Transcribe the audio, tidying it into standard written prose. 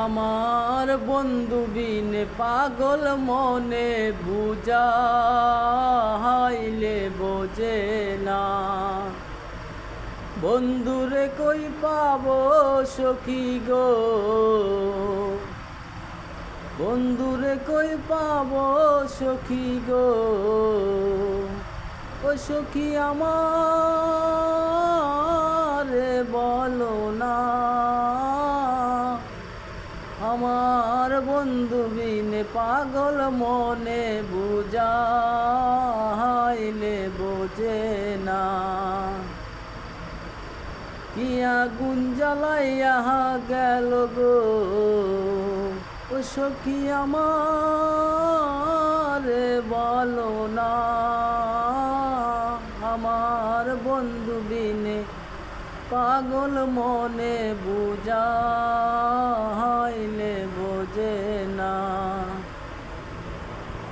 আমার বন্ধু বিনে পাগল মনে বুঝাইলে বোঝে না। বন্ধুরে কই পাবো সখী গো, বন্ধুরে কই পাবো সখী গো, ও সখী আমার বলো না। আমার বন্ধু বিনে পাগল মনে বুঝাইলে বোঝে না। কি আগুন জ্বালাইয়া গেল গো, ও সখী আমার বলো না। আমার বন্ধু বিনে পাগল মনে বুঝা